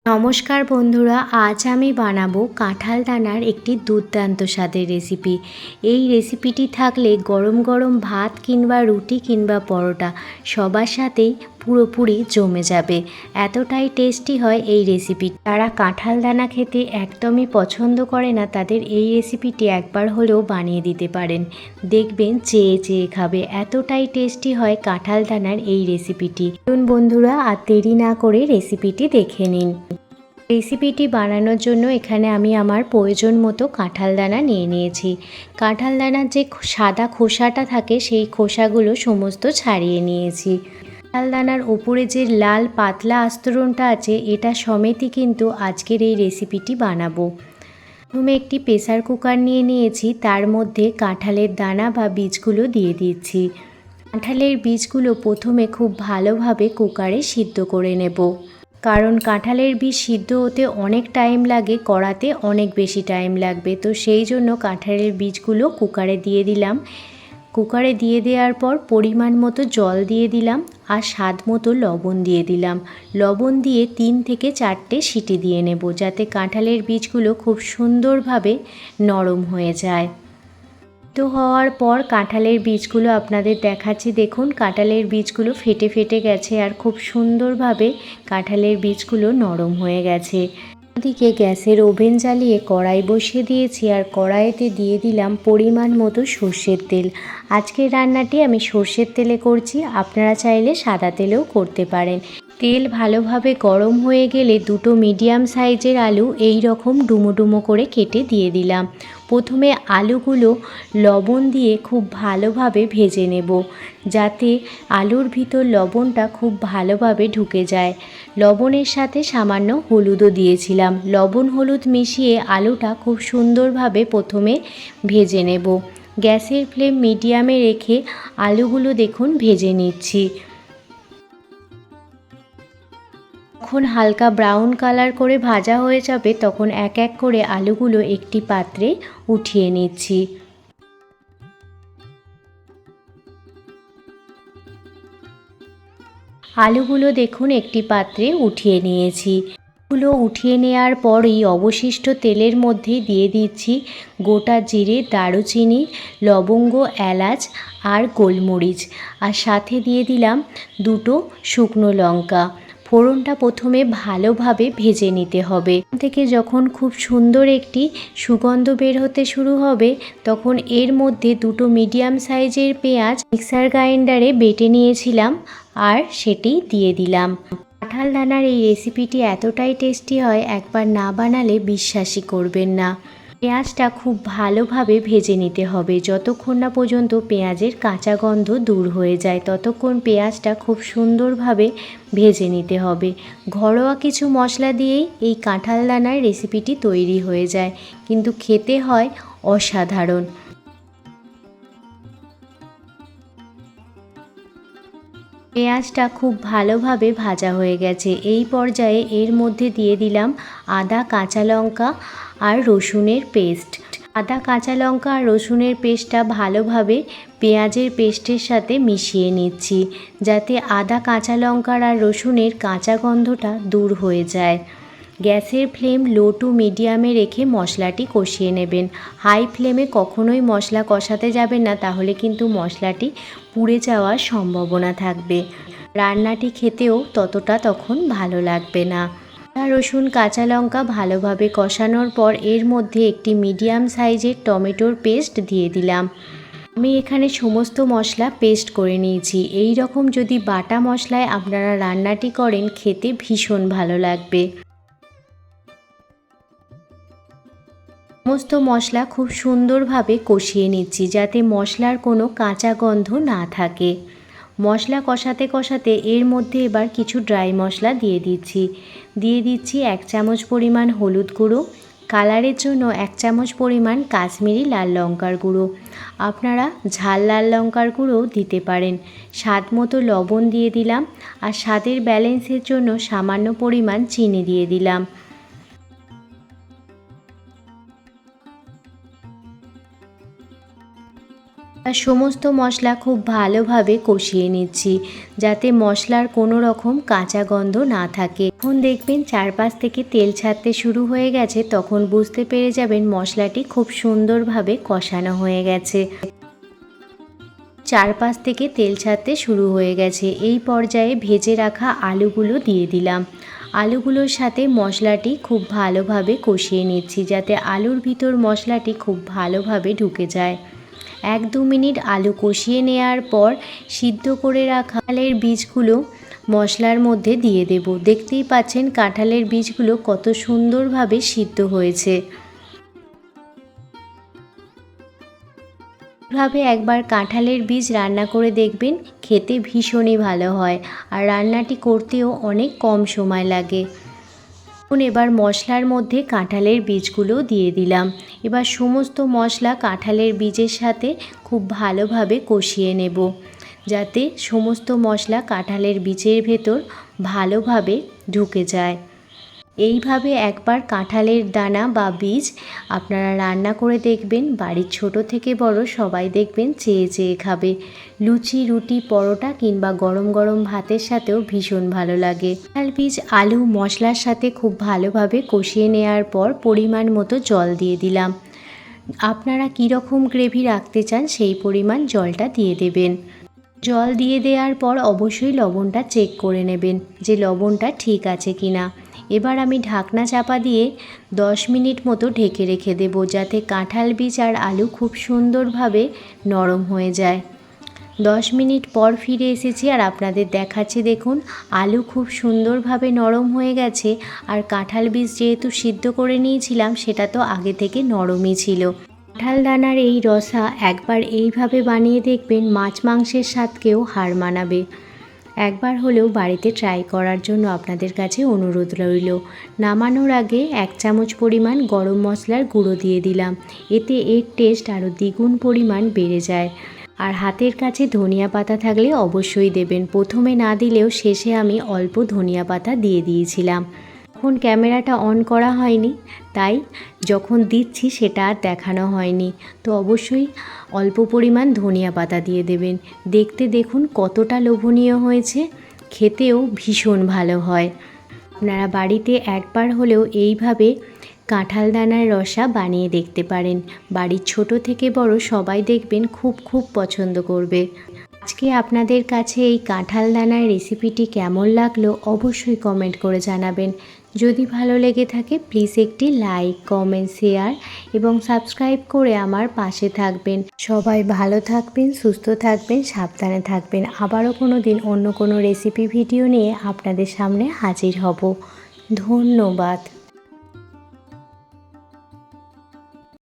নমস্কার বন্ধুরা, আজ আমি বানাবো কাঁঠাল দানার একটি দুর্দান্ত স্বাদের রেসিপি। এই রেসিপিটি থাকলে গরম গরম ভাত কিংবা রুটি কিংবা পরোটা সবার সাথেই পুরোপুরি জমে যাবে। এতটাই টেস্টি হয় এই রেসিপি। যারা কাঁঠাল দানা খেতে একদমই পছন্দ করে না তাদের এই রেসিপিটি একবার হলেও বানিয়ে দিতে পারেন, দেখবেন চেয়ে চেয়ে খাবে। এতটাই টেস্টি হয় কাঁঠাল দানার এই রেসিপিটি। বন্ধুরা, আর দেরি না করে রেসিপিটি দেখে নিন। রেসিপিটি বানানোর জন্য এখানে আমি আমার প্রয়োজন মতো কাঁঠাল দানা নিয়ে নিয়েছি। কাঁঠাল দানার যে সাদা খোসাটা থাকে সেই খোসাগুলো সমস্ত ছাড়িয়ে নিয়েছি। কাঁঠাল দানার ওপরে যে লাল পাতলা আস্তরণটা আছে এটা সমেতই কিন্তু আজকের এই রেসিপিটি বানাবো। প্রথমে একটি প্রেসার কুকার নিয়ে নিয়েছি, তার মধ্যে কাঁঠালের দানা বা বীজগুলো দিয়ে দিচ্ছি। কাঁঠালের বীজগুলো প্রথমে খুব ভালোভাবে কুকারে সিদ্ধ করে নেব, কারণ কাঁঠালের বীজ সিদ্ধ হতে অনেক টাইম লাগে, কড়াতে অনেক বেশি টাইম লাগবে। তো সেই জন্য কাঁঠালের বীজগুলো কুকারে দিয়ে দিলাম। কুকারে দিয়ে দেওয়ার পর পরিমাণ মতো জল দিয়ে দিলাম আর স্বাদ মতো লবণ দিয়ে দিলাম। লবণ দিয়ে 3 থেকে 4টে সিটি দিয়ে নেব, যাতে কাঁঠালের বীজগুলো খুব সুন্দরভাবে নরম হয়ে যায়। তো হওয়ার পর কাঁঠালের বীজগুলো আপনাদের দেখাচ্ছি। দেখুন কাঁঠালের বীজগুলো ফেটে ফেটে গেছে আর খুব সুন্দরভাবে কাঁঠালের বীজগুলো নরম হয়ে গেছে। ওদিকে গ্যাসের ওভেন জ্বালিয়ে কড়াই বসিয়ে দিয়েছি আর কড়াইতে দিয়ে দিলাম পরিমাণ মতো সর্ষের তেল। আজকের রান্নাটি আমি সর্ষের তেলে করছি, আপনারা চাইলে সাদা তেলেও করতে পারেন। তেল ভালোভাবে গরম হয়ে গেলে দুটো মিডিয়াম সাইজের আলু এই রকম ডুমো ডুমো করে কেটে দিয়ে দিলাম। প্রথমে আলুগুলো লবণ দিয়ে খুব ভালোভাবে ভেজে নেব, যাতে আলুর ভিতর লবণটা খুব ভালোভাবে ঢুকে যায়। লবণের সাথে সামান্য হলুদও দিয়েছিলাম। লবণ হলুদ মিশিয়ে আলুটা খুব সুন্দরভাবে প্রথমে ভেজে নেব। গ্যাসের ফ্লেম মিডিয়ামে রেখে আলুগুলো দেখুন ভেজে নিচ্ছি। যখন হালকা ব্রাউন কালার করে ভাজা হয়ে যাবে তখন এক এক করে আলুগুলো একটি পাত্রে উঠিয়ে নিচ্ছি। আলুগুলো দেখুন একটি পাত্রে উঠিয়ে নিয়েছি। আলুগুলো উঠিয়ে নেওয়ার পরই অবশিষ্ট তেলের মধ্যে দিয়ে দিচ্ছি গোটা জিরে, দারুচিনি, লবঙ্গ, এলাচ আর গোলমরিচ, আর সাথে দিয়ে দিলাম দুটো শুকনো লঙ্কা। ফোড়নটা প্রথমে ভালোভাবে ভেজে নিতে হবে। থেকে যখন খুব সুন্দর একটি সুগন্ধ বের হতে শুরু হবে তখন এর মধ্যে দুটো মিডিয়াম সাইজের পেঁয়াজ মিক্সার গ্রাইন্ডারে বেটে নিয়েছিলাম আর সেটি দিয়ে দিলাম। কাঁঠাল দানার এই রেসিপিটি এতটাই টেস্টি হয়, একবার না বানালে বিশ্বাসই করবেন না। পেঁয়াজটা খুব ভালোভাবে ভেজে নিতে হবে, যতক্ষণ না পর্যন্ত পেঁয়াজের কাঁচা গন্ধ দূর হয়ে যায় ততক্ষণ পেঁয়াজটা খুব সুন্দরভাবে ভেজে নিতে হবে। ঘরোয়া কিছু মশলা দিয়েই এই কাঁঠাল দানার রেসিপিটি তৈরি হয়ে যায়, কিন্তু খেতে হয় অসাধারণ। পেঁয়াজটা খুব ভালোভাবে ভাজা হয়ে গেছে। এই পর্যায়ে এর মধ্যে দিয়ে দিলাম আদা, কাঁচা লঙ্কা আর রসুনের পেস্ট। আদা, কাঁচা লঙ্কা আর রসুনের পেস্টটা ভালোভাবে পেঁয়াজের পেস্টের সাথে মিশিয়ে নিচ্ছি, যাতে আদা, কাঁচা লঙ্কার আর রসুনের কাঁচা গন্ধটা দূর হয়ে যায়। গ্যাসের ফ্লেম লো টু মিডিয়ামে রেখে মশলাটি কষিয়ে নেবেন। হাই ফ্লেমে কখনোই মশলা কষাতে যাবেন না, তাহলে কিন্তু মশলাটি পুড়ে যাওয়ার সম্ভাবনা থাকবে। রান্নাটি খেতেও ততটা তখন ভালো লাগবে না। আদা, রসুন, কাঁচা লঙ্কা ভালোভাবে কষানোর পর এর মধ্যে একটি মিডিয়াম সাইজের টমেটোর পেস্ট দিয়ে দিলাম। আমি এখানে সমস্ত মশলা পেস্ট করে নিয়েছি। এই রকম যদি বাটা মশলায় আপনারা রান্নাটি করেন খেতে ভীষণ ভালো লাগবে। সমস্ত মশলা খুব সুন্দরভাবে কষিয়ে নিচ্ছি, যাতে মশলার কোনো কাঁচা গন্ধ না থাকে। মশলা কষাতে কষাতে এর মধ্যে এবার কিছু ড্রাই মশলা দিয়ে দিচ্ছি 1 চামচ পরিমাণ হলুদ গুঁড়ো, কালারের জন্য 1 চামচ পরিমাণ কাশ্মীরি লাল লঙ্কার গুঁড়ো। আপনারা ঝাল লাল লঙ্কার গুঁড়োও দিতে পারেন। স্বাদ মতো লবণ দিয়ে দিলাম আর স্বাদের ব্যালেন্সের জন্য সামান্য পরিমাণ চিনি দিয়ে দিলাম। আর সমস্ত মশলা খুব ভালোভাবে কষিয়ে নিচ্ছি যাতে মশলার কোনো রকম কাঁচা গন্ধ না থাকে। এখন দেখবেন চারপাশ থেকে তেল ছাড়তে শুরু হয়ে গেছে, তখন বুঝতে পেরে যাবেন মশলাটি খুব সুন্দরভাবে কষানো হয়ে গেছে। চারপাশ থেকে তেল ছাড়তে শুরু হয়ে গেছে। এই পর্যায়ে ভেজে রাখা আলুগুলো দিয়ে দিলাম। আলুগুলোর সাথে মশলাটি খুব ভালোভাবে কষিয়ে নিচ্ছি যাতে আলুর ভিতর মশলাটি খুব ভালোভাবে ঢুকে যায়। 1-2 মিনিট আলু কষিয়ে নেওয়ার পর সিদ্ধ করে রাখা কাঁঠালের বীজগুলো মশলার মধ্যে দিয়ে দেব। দেখতেই পাচ্ছেন কাঁঠালের বীজগুলো কত সুন্দরভাবে সিদ্ধ হয়েছে। এভাবে একবার কাঁঠালের বীজ রান্না করে দেখবেন, খেতে ভীষণই ভালো হয় আর রান্নাটি করতেও অনেক কম সময় লাগে। এবার মশলার মধ্যে কাঁঠালের বীজগুলো দিয়ে দিলাম। এবার সমস্ত মশলা কাঁঠালের বীজের সাথে খুব ভালোভাবে কষিয়ে নেব যাতে সমস্ত মশলা কাঁঠালের বীজের ভেতর ভালোভাবে ঢুকে যায়। এইভাবে একবার কাঁঠালের দানা বা বীজ আপনারা রান্না করে দেখবেন, বাড়ির ছোট থেকে বড় সবাই দেখবেন চেয়ে চেয়ে খাবে। লুচি, রুটি, পরোটা কিংবা গরম গরম ভাতের সাথেও ভীষণ ভালো লাগে। কাঁঠাল বীজ আলু মশলার সাথে খুব ভালোভাবে কষিয়ে নেওয়ার পর পরিমাণ মতো জল দিয়ে দিলাম। আপনারা কীরকম গ্রেভি রাখতে চান সেই পরিমাণ জলটা দিয়ে দেবেন। জল দিয়ে দেওয়ার পর অবশ্যই লবণটা চেক করে নেবেন যে লবণটা ঠিক আছে কিনা। এবার আমি ঢাকনা চাপা দিয়ে 10 মিনিট মতো ঢেকে রেখে দেব যাতে কাঁঠাল বীজ আর আলু খুব সুন্দরভাবে নরম হয়ে যায়। 10 মিনিট পর ফিরে এসেছি আর আপনাদের দেখাচ্ছি, দেখুন আলু খুব সুন্দরভাবে নরম হয়ে গেছে আর কাঁঠাল বীজ যেহেতু সিদ্ধ করে নিয়েছিলাম সেটা তো আগে থেকে নরমই ছিল। কাঁঠাল দানার এই রসা একবার এইভাবে বানিয়ে দেখবেন, মাছ মাংসের স্বাদকেও হার মানাবে। একবার হলেও বাড়িতে ট্রাই করার জন্য আপনাদের কাছে অনুরোধ রইল। নামানোর আগে 1 চামচ পরিমাণ গরম মশলার গুঁড়ো দিয়ে দিলাম। এতে এর টেস্ট আরও দ্বিগুণ পরিমাণ বেড়ে যায়। আর হাতের কাছে ধনিয়া পাতা থাকলে অবশ্যই দেবেন। প্রথমে না দিলেও শেষে আমি অল্প ধনিয়া পাতা দিয়ে দিয়েছিলাম। তখন ক্যামেরাটা অন করা হয়নি, তাই যখন দিচ্ছি সেটা আর দেখানো হয়নি। তো অবশ্যই অল্প পরিমাণ ধনিয়া পাতা দিয়ে দেবেন। দেখতে দেখুন কতটা লোভনীয় হয়েছে, খেতেও ভীষণ ভালো হয়। আপনারা বাড়িতে একবার হলেও এইভাবে কাঁঠাল দানার রসা বানিয়ে দেখতে পারেন। বাড়ির ছোট থেকে বড় সবাই দেখবেন খুব পছন্দ করবে। আজকে আপনাদের কাছে এই কাঁঠাল দানার রেসিপিটি কেমন লাগলো অবশ্যই কমেন্ট করে জানাবেন। যদি ভালো লেগে থাকে প্লিজ একটি লাইক, কমেন্ট, শেয়ার এবং সাবস্ক্রাইব করে আমার পাশে থাকবেন। সবাই ভালো থাকবেন, সুস্থ থাকবেন, সাবধানে থাকবেন। আবারও কোনো দিন অন্য কোনো রেসিপি ভিডিও নিয়ে আপনাদের সামনে হাজির হব। ধন্যবাদ।